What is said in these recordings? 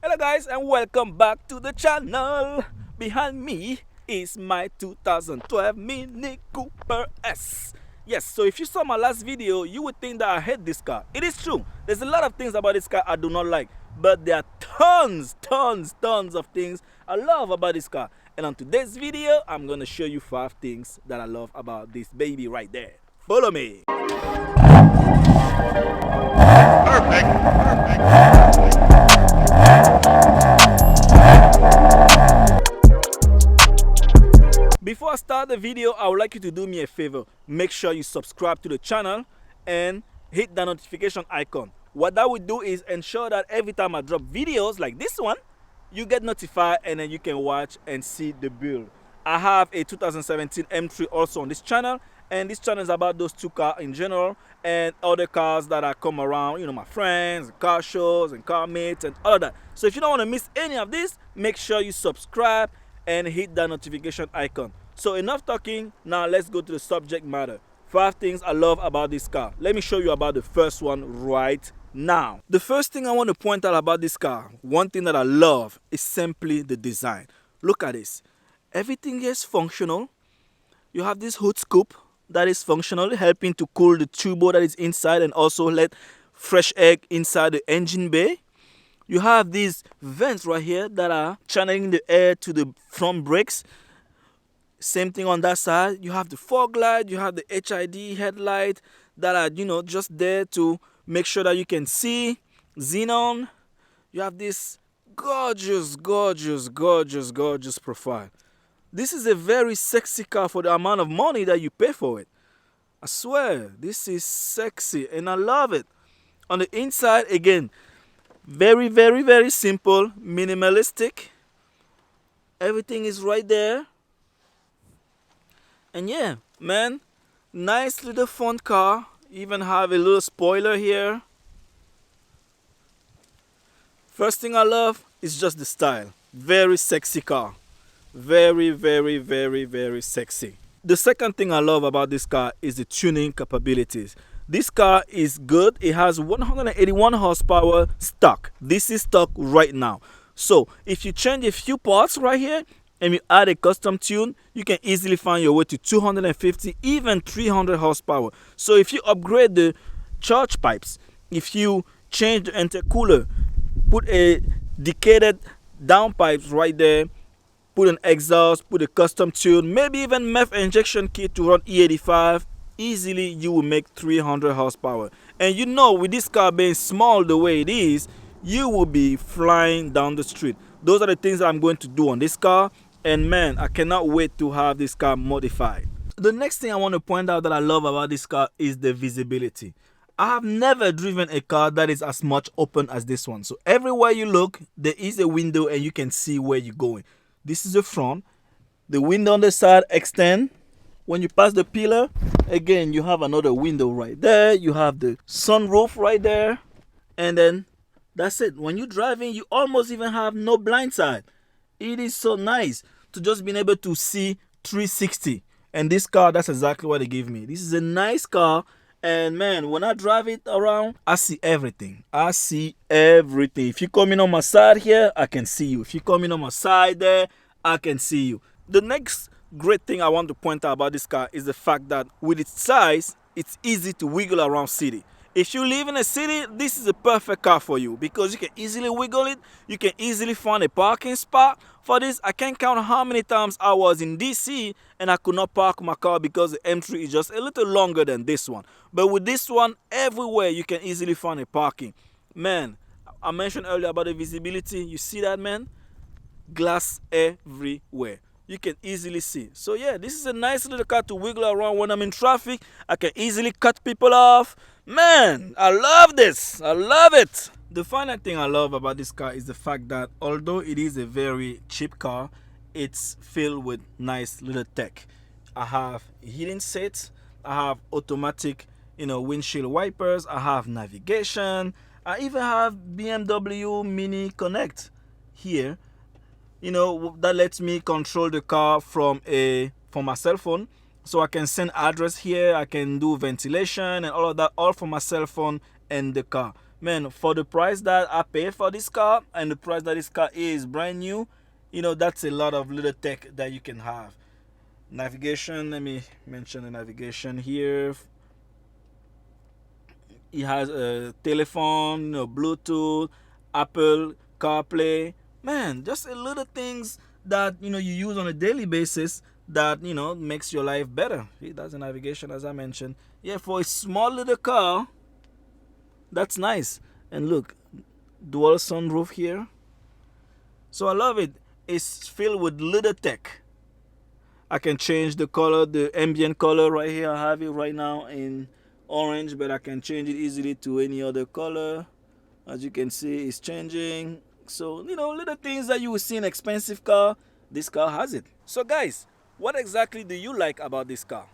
Hello guys and welcome back to the channel. Behind me is my 2012 Mini Cooper S. Yes, so if you saw my last video, you would think that I hate this car. It is true. There's a lot of things about this car I do not like, but there are tons of things I love about this car. And on today's video, I'm going to show you 5 things that I love about this baby right there. Follow me. Before I start the video, I would like you to do me a favor. Make sure you subscribe to the channel and hit the notification icon. What that would do is ensure that every time I drop videos like this one, you get notified and then you can watch and see the build. I have a 2017 M3 also on this channel, and this channel is about those 2 cars in general and other cars that I come around, you know, my friends, car shows and car mates and all of that. So if you don't want to miss any of this, make sure you subscribe and hit that notification icon. So enough talking, now let's go to the subject matter. 5 things I love about this car. Let me show you about the first one right now. The first thing I want to point out about this car, one thing that I love, is simply the design. Look at this. Everything is functional. You have this hood scoop that is functional, helping to cool the turbo that is inside and also let fresh air inside the engine bay. You have these vents right here that are channeling the air to the front brakes. Same thing on that side. You have the fog light, you have the HID headlight that are, you know, just there to make sure that you can see. Xenon. You have this gorgeous profile. This is a very sexy car for the amount of money that you pay for it. I swear, this is sexy and I love it. On the inside, again, very simple, minimalistic. Everything is right there. And yeah, man, nice little fun car. Even have a little spoiler here. First thing I love is just the style. Very sexy car. Very sexy. The second thing I love about this car is the tuning capabilities. This car is good. It has 181 horsepower stock. This is stock right now. So if you change a few parts right here and you add a custom tune, you can easily find your way to 250, even 300 horsepower. So if you upgrade the charge pipes, if you change the intercooler, put a decayed downpipes right there, put an exhaust, put a custom tune, maybe even MEF injection kit to run E85, easily you will make 300 horsepower. And you know, with this car being small the way it is, you will be flying down the street. Those are the things that I'm going to do on this car, and man, I cannot wait to have this car modified. The next thing I want to point out that I love about this car is the visibility. I have never driven a car that is as much open as this one. So everywhere you look, there is a window and you can see where you're going. This is the front. The window on the side extend. When you pass the pillar, again, you have another window right there. You have the sunroof right there. And then that's it. When you're driving, you almost even have no blind side. It is so nice to just being able to see 360. And this car, that's exactly what they give me. This is a nice car. And man, when I drive it around, I see everything. I see everything. If you're coming on my side here, I can see you. If you're coming on my side there, I can see you. The next great thing I want to point out about this car is the fact that with its size, it's easy to wiggle around city. If you live in a city, this is a perfect car for you because you can easily wiggle it. You can easily find a parking spot. For this, I can't count how many times I was in DC and I could not park my car because the M3 is just a little longer than this one. But with this one, everywhere you can easily find a parking. Man, I mentioned earlier about the visibility. You see that, man? Glass everywhere. You can easily see. So yeah, this is a nice little car to wiggle around when I'm in traffic. I can easily cut people off. Man, I love this. I love it. The final thing I love about this car is the fact that although it is a very cheap car, it's filled with nice little tech. I have heating seats. I have automatic, windshield wipers. I have navigation. I even have BMW Mini Connect here. That lets me control the car from my cell phone. So I can send address here, I can do ventilation and all of that, all from my cell phone and the car. Man, for the price that I paid for this car and the price that this car is brand new, you know, that's a lot of little tech that you can have. Navigation, let me mention the navigation here. It has a telephone, you know, Bluetooth, Apple CarPlay. Man, just a little things that, you know, you use on a daily basis that, you know, makes your life better. See, that's the navigation, as I mentioned. Yeah, for a small little car, that's nice. And look, dual sunroof here. So I love it. It's filled with little tech. I can change the color, the ambient color right here. I have it right now in orange, but I can change it easily to any other color. As you can see, it's changing. So, you know, little things that you will see in expensive car, this car has it. So guys, what exactly do you like about this car?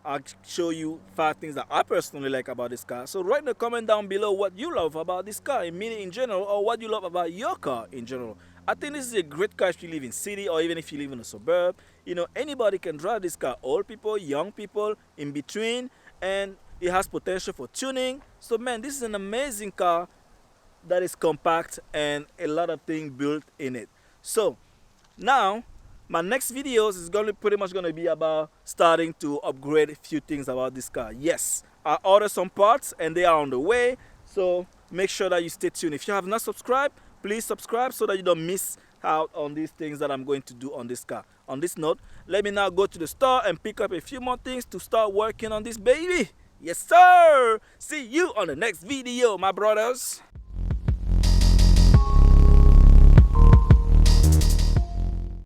I'll show you 5 things that I personally like about this car. So write in the comment down below what you love about this car, meaning in general, or what you love about your car in general. I think this is a great car if you live in city or even if you live in a suburb. You know, anybody can drive this car. Old people, young people, in between. And it has potential for tuning. So man, this is an amazing car that is compact and a lot of things built in it. So now my next videos is going to pretty much going to be about starting to upgrade a few things about this car. Yes, I ordered some parts and they are on the way, so make sure that you stay tuned. If you have not subscribed, please subscribe so that you don't miss out on these things that I'm going to do on this car. On this note, let me now go to the store and pick up a few more things to start working on this baby. Yes sir, see you on the next video, my brothers.